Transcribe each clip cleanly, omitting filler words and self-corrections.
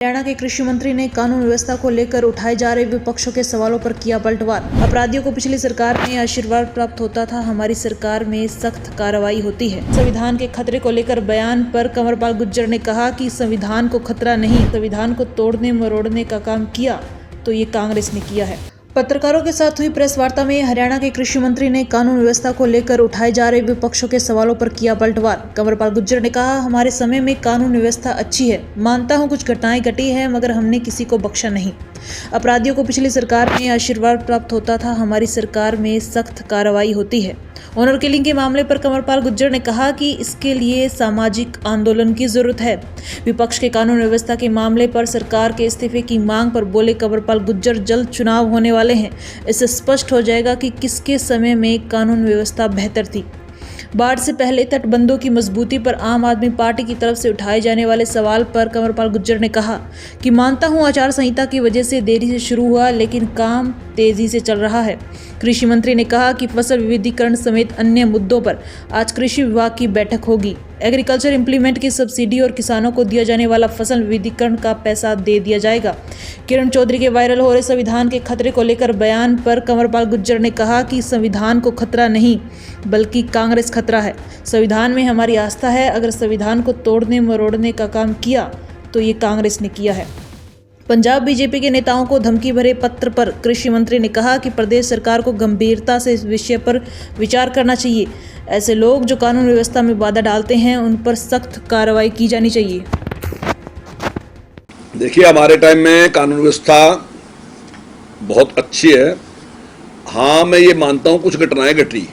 हरियाणा के कृषि मंत्री ने कानून व्यवस्था को लेकर उठाए जा रहे विपक्षों के सवालों पर किया पलटवार। अपराधियों को पिछली सरकार में आशीर्वाद प्राप्त होता था, हमारी सरकार में सख्त कार्रवाई होती है। संविधान के खतरे को लेकर बयान पर कंवरपाल गुर्जर ने कहा कि संविधान को खतरा नहीं, संविधान को तोड़ने मरोड़ने का काम किया तो ये कांग्रेस ने किया है। पत्रकारों के साथ हुई प्रेस वार्ता में हरियाणा के कृषि मंत्री ने कानून व्यवस्था को लेकर उठाए जा रहे विपक्षों के सवालों पर किया पलटवार। कंवरपाल गुर्जर ने कहा, हमारे समय में कानून व्यवस्था अच्छी है, मानता हूं कुछ घटनाएं घटी है मगर हमने किसी को बख्शा नहीं। अपराधियों को पिछली सरकार में आशीर्वाद प्राप्त होता था, हमारी सरकार में सख्त कार्रवाई होती है। ऑनर किलिंग के मामले पर कंवरपाल गुर्जर ने कहा कि इसके लिए सामाजिक आंदोलन की जरूरत है। विपक्ष के कानून व्यवस्था के मामले पर सरकार के इस्तीफे की मांग पर बोले कंवरपाल गुर्जर, जल्द चुनाव होने वाले हैं, इससे स्पष्ट हो जाएगा कि किसके समय में कानून व्यवस्था बेहतर थी। बाढ़ से पहले तटबंधों की मजबूती पर आम आदमी पार्टी की तरफ से उठाए जाने वाले सवाल पर कंवरपाल गुर्जर ने कहा कि मानता हूं आचार संहिता की वजह से देरी से शुरू हुआ, लेकिन काम तेजी से चल रहा है। कृषि मंत्री ने कहा कि फसल विविधीकरण समेत अन्य मुद्दों पर आज कृषि विभाग की बैठक होगी। एग्रीकल्चर इम्प्लीमेंट की सब्सिडी और किसानों को दिया जाने वाला फसल विविधीकरण का पैसा दे दिया जाएगा। किरण चौधरी के वायरल हो रहे संविधान के खतरे को लेकर बयान पर कंवरपाल गुर्जर ने कहा कि संविधान को खतरा नहीं बल्कि कांग्रेस खतरा है। संविधान में हमारी आस्था है, अगर संविधान को तोड़ने मरोड़ने का काम किया तो ये कांग्रेस ने किया है। पंजाब बीजेपी के नेताओं को धमकी भरे पत्र पर कृषि मंत्री ने कहा कि प्रदेश सरकार को गंभीरता से इस विषय पर विचार करना चाहिए। ऐसे लोग जो कानून व्यवस्था में बाधा डालते हैं उन पर सख्त कार्रवाई की जानी चाहिए। देखिए, हमारे टाइम में कानून व्यवस्था बहुत अच्छी है। हाँ, मैं ये मानता हूँ कुछ घटनाएं घटी,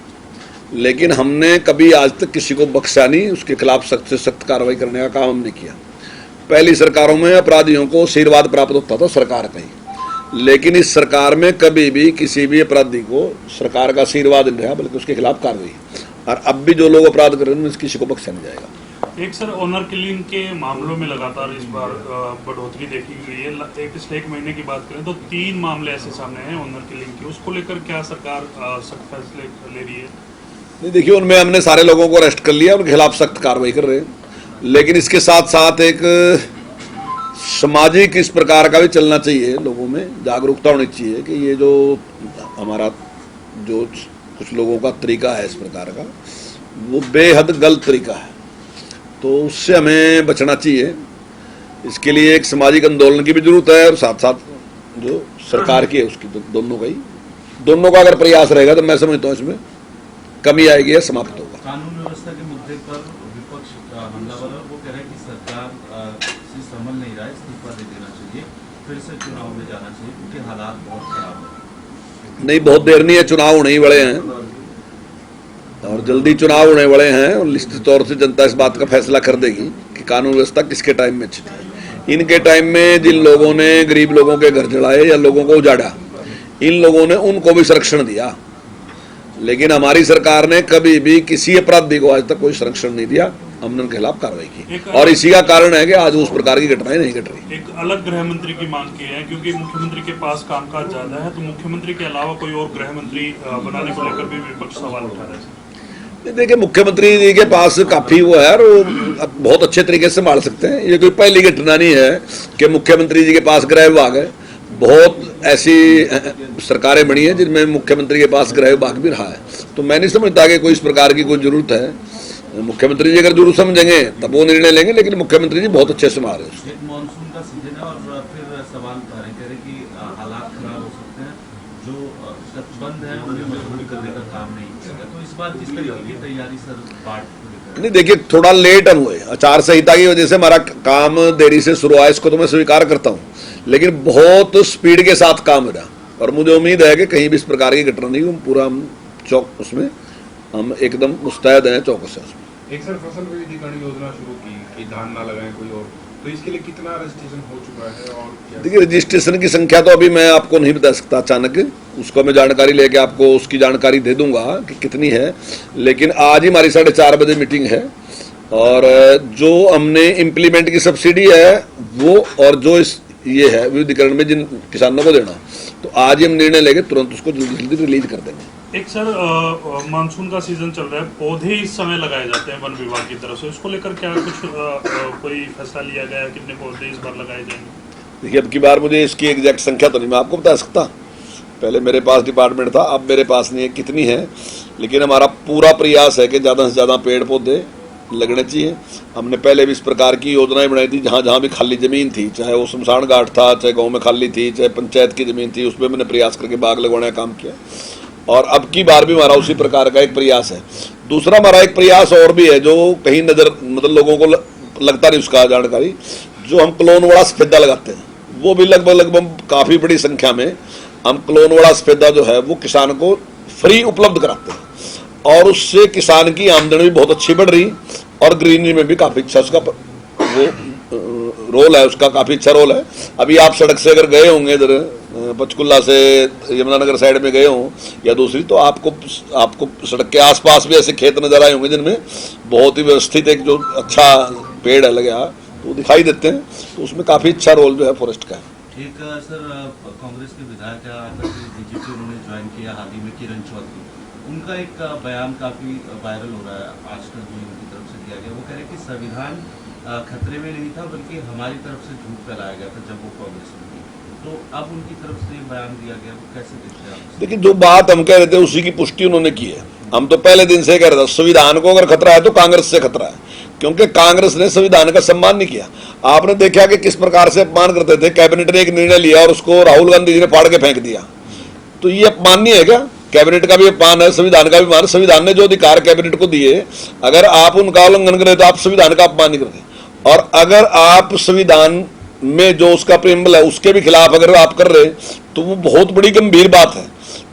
लेकिन हमने कभी आज तक किसी को बख्शा नहीं, उसके खिलाफ सख्त से सख्त कार्रवाई करने का काम हमने किया। पहली सरकारों में अपराधियों को आशीर्वाद प्राप्त होता था सरकार का ही, लेकिन इस सरकार में कभी भी किसी भी अपराधी को सरकार का आशीर्वाद नहीं रहा, बल्कि उसके खिलाफ कार्रवाई। और अब भी जो लोग अपराध कर रहे हैं किसी को बख्शा नहीं जाएगा। एक सर, ऑनर किलिंग के मामलों में लगातार इस बार बढ़ोतरी देखी गई है। पिछले एक महीने की बात करें तो 3 मामले ऐसे सामने हैं ऑनर किलिंग के। उसको लेकर क्या सरकार सख्त फैसले ले रही है? नहीं, देखिए, उनमें हमने सारे लोगों को अरेस्ट कर लिया, उनके खिलाफ सख्त कार्रवाई कर रहे हैं, लेकिन इसके साथ साथ एक सामाजिक इस प्रकार का भी चलना चाहिए, लोगों में जागरूकता होनी चाहिए कि ये जो हमारा जो कुछ लोगों का तरीका है इस प्रकार का, वो बेहद गलत तरीका है, तो उससे हमें बचना चाहिए। इसके लिए एक सामाजिक आंदोलन की भी जरूरत है और साथ साथ जो सरकार की है उसकी, दोनों का अगर प्रयास रहेगा तो मैं समझता हूँ इसमें कमी आएगी या समाप्त होगा। कानून व्यवस्था के मुद्दे पर विपक्ष हमलावर है, वो कह रहे हैं कि सरकार से संभल नहीं रहा है, इस्तीफा दे देना चाहिए, फिर से चुनाव में जाना चाहिए क्योंकि हालात बहुत खराब है। नहीं, बहुत देर नहीं है, चुनाव होने ही वाले हैं और जल्दी चुनाव होने वाले हैं और निश्चित तौर से जनता इस बात का फैसला कर देगी कि कानून व्यवस्था किसके टाइम में अच्छी थी। इनके टाइम में जिन लोगों ने गरीब लोगों के घर जलाए या लोगों को उजाड़ा, इन लोगों ने उनको भी संरक्षण दिया, लेकिन हमारी सरकार ने कभी भी किसी अपराधी को आज तक कोई संरक्षण नहीं दिया। हमने उनके खिलाफ कार्रवाई की और इसी का कारण है कि आज उस प्रकार की घटनाएं नहीं घट रही। एक अलग गृह मंत्री की मांग की है क्योंकि मुख्यमंत्री के पास कामकाज ज्यादा है, तो मुख्यमंत्री के अलावा कोई और गृह मंत्री बनाने को लेकर भी विपक्ष सवाल उठा रहा है। देखिए, मुख्यमंत्री जी के पास काफी वो है और वो बहुत अच्छे तरीके से संभाल सकते हैं। ये कोई पहली घटना नहीं है कि मुख्यमंत्री जी के पास गृह विभाग है। बहुत ऐसी सरकारें बनी है जिनमें मुख्यमंत्री के पास गृह विभाग भी रहा है, तो मैं नहीं समझता कि कोई इस प्रकार की कोई जरूरत है। मुख्यमंत्री जी अगर जरूर समझेंगे तब वो निर्णय लेंगे, लेकिन मुख्यमंत्री जी बहुत अच्छे से संभाल रहे हैं। मानसून का सीजन है और फिर सवाल उठा रहे, कह रहे कि हालात खराब हो सकते हैं, जो तटबंध है उन्हें मजबूत करने का काम नहीं करेगा, तो इस बार किस तरह की तैयारी सर बाढ़ को? नहीं, देखिए, थोड़ा लेट हम हुए, आचार संहिता की वजह से हमारा काम देरी से शुरू हुआ, इसको तो मैं स्वीकार करता हूँ, लेकिन बहुत स्पीड के साथ काम हो रहा और मुझे उम्मीद है कि कहीं भी इस प्रकार की घटना नहीं, पूरा हम उसमें हम एकदम मुस्तैद हैं, चौकस है उसमें। एक सर, फसल विविधीकरण योजना शुरू की कि धान ना लगाएं कोई और, तो इसके लिए कितना रजिस्ट्रेशन हो चुका है? और देखिए, रजिस्ट्रेशन की संख्या तो अभी मैं आपको नहीं बता सकता अचानक, उसको मैं जानकारी लेके आपको उसकी जानकारी दे दूंगा कि कितनी है, लेकिन आज ही हमारी 4:30 बजे मीटिंग है और जो हमने इम्प्लीमेंट की सब्सिडी है वो और जो इस ये है विविधीकरण में जिन किसानों को देना, तो आज ही हम निर्णय लेके तुरंत उसको जल्दी जल्दी रिलीज कर देंगे। एक सर मानसून का सीजन चल रहा है, पौधे इस समय लगाए जाते हैं वन विभाग की तरफ से, उसको लेकर क्या कुछ कोई फैसला लिया गया है? कितने पौधे इस बार लगाए जाएंगे? देखिए, अब की बार मुझे इसकी एग्जैक्ट संख्या तो नहीं मैं आपको बता सकता, पहले मेरे पास डिपार्टमेंट था, अब मेरे पास नहीं है कितनी है, लेकिन हमारा पूरा प्रयास है कि ज़्यादा से ज़्यादा पेड़ पौधे लगने चाहिए। हमने पहले भी इस प्रकार की योजनाएं बनाई थी, जहाँ जहाँ भी खाली ज़मीन थी, चाहे वो शमशान घाट था, चाहे गांव में खाली थी, चाहे पंचायत की ज़मीन थी, उसमें मैंने प्रयास करके बाग लगवाने का काम किया। और अब की बार भी हमारा उसी प्रकार का एक प्रयास है। दूसरा हमारा एक प्रयास और भी है, जो कहीं नज़र मतलब लोगों को लगता नहीं उसका जानकारी, जो हम क्लोन वाला सफेदा लगाते हैं, वो भी लगभग काफ़ी बड़ी संख्या में हम क्लोन वाला सफेदा जो है वो किसान को फ्री उपलब्ध कराते हैं, और उससे किसान की आमदनी भी बहुत अच्छी बढ़ रही, और ग्रीनरी में भी काफ़ी अच्छा उसका वो रोल है, उसका काफ़ी अच्छा रोल है। अभी आप सड़क से अगर गए होंगे इधर पंचकुला से यमुनानगर साइड में गए हों या दूसरी, तो आपको सड़क के आसपास भी ऐसे खेत नजर आए होंगे जिनमें बहुत ही व्यवस्थित एक जो अच्छा पेड़ है लगे, तो दिखाई देते हैं, तो उसमें काफ़ी अच्छा रोल जो है फॉरेस्ट का है। एक सर कांग्रेस के विधायक बीजेपी उन्होंने ज्वाइन किया हाल ही में, किरण चौधरी, उनका एक बयान काफी वायरल हो रहा है आजकल जो उनकी तरफ से दिया गया। वो कह रहे हैं कि संविधान खतरे में नहीं था, बल्कि हमारी तरफ से झूठ फैलाया गया था जब वो कांग्रेस में थी। तो अब उनकी तरफ से बयान दिया गया, वो कैसे देखते हैं आप? देखिए, जो बात हम कह रहे थे उसी की पुष्टि उन्होंने की है। हम तो पहले दिन से कह रहे थे संविधान को अगर खतरा है तो कांग्रेस से खतरा है, क्योंकि कांग्रेस ने संविधान का सम्मान नहीं किया। आपने देखा कि किस प्रकार से अपमान करते थे, कैबिनेट ने एक निर्णय लिया और उसको राहुल गांधी जी ने फाड़ के फेंक दिया, तो ये अपमान नहीं है क्या? कैबिनेट का भी अपमान है, संविधान का भी अपमान। संविधान ने जो अधिकार कैबिनेट को दिए, अगर आप उनका उल्लंघन करें तो आप संविधान का अपमान नहीं करते, और अगर आप संविधान में जो उसका प्रेम्बल है उसके भी खिलाफ अगर आप कर रहे तो वो बहुत बड़ी गंभीर बात है।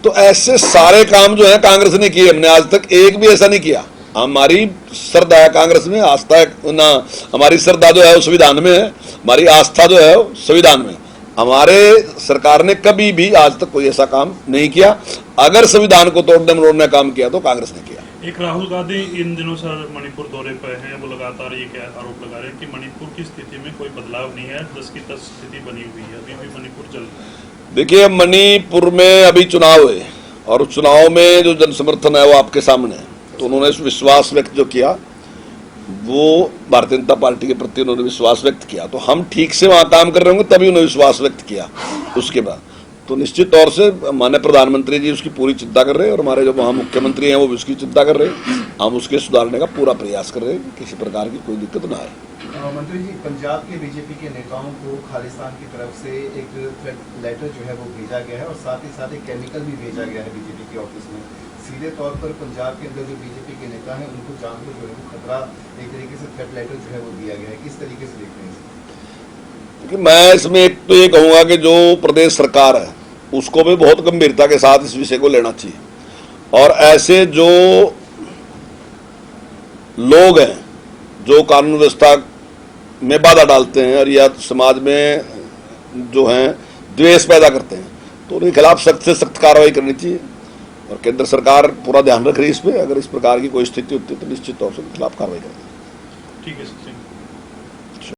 तो ऐसे सारे काम जो है कांग्रेस ने किए, हमने आज तक एक भी ऐसा नहीं किया। हमारी श्रद्धा है कांग्रेस में, आस्था है ना, हमारी श्रद्धा जो है वो संविधान में है, हमारी आस्था जो है वो संविधान में। हमारे सरकार ने कभी भी आज तक कोई ऐसा काम नहीं किया। अगर संविधान को तोड़ने मरोड़ने काम किया तो कांग्रेस ने किया। एक राहुल गांधी इन दिनों सर मणिपुर दौरे पर हैं, वो लगातार ये क्या आरोप लगा रहे हैं कि मणिपुर की स्थिति में कोई बदलाव नहीं है, 10 की 10 स्थिति बनी हुई है, अभी भी मणिपुर चल रहा है। देखिए, मणिपुर में अभी चुनाव है, और उस चुनाव में जो जन समर्थन है वो आपके सामने है, तो उन्होंने विश्वास व्यक्त जो किया वो भारतीय जनता पार्टी के प्रति उन्होंने विश्वास व्यक्त किया, तो हम ठीक से वहाँ काम कर रहे होंगे तभी उन्होंने विश्वास व्यक्त किया। उसके बाद तो निश्चित तौर से माननीय प्रधानमंत्री जी उसकी पूरी चिंता कर रहे हैं, और हमारे जो वहाँ मुख्यमंत्री हैं वो भी उसकी चिंता कर रहे हैं। हम उसके सुधारने का पूरा प्रयास कर रहे हैं, किसी प्रकार की कोई दिक्कत ना आए। मंत्री जी, पंजाब के बीजेपी के नेताओं को खालिस्तान की तरफ से एक थ्रेट लेटर जो है वो भेजा गया है, और साथ ही साथ एक केमिकल भी भेजा गया है बीजेपी के ऑफिस में। सीधे तौर पर पंजाब के अंदर जो बीजेपी के नेता हैं उनको जान को जो है वो खतरा, एक तरीके से थ्रेट लेटर जो है वो दिया गया है, किस तरीके से देखते हैं इसे? क्योंकि मैं इसमें एक तो ये कहूँगा कि जो प्रदेश सरकार है उसको भी बहुत गंभीरता के साथ इस विषय को लेना चाहिए, और ऐसे जो लोग हैं जो कानून व्यवस्था में बाधा डालते हैं और या समाज में जो हैं द्वेष पैदा करते हैं, तो उनके खिलाफ सख्त से सख्त कार्रवाई करनी चाहिए, और केंद्र सरकार पूरा ध्यान रख रही है इस पर। अगर इस प्रकार की कोई स्थिति होती है तो निश्चित तौर से खिलाफ कार्रवाई करेगी। ठीक है सर।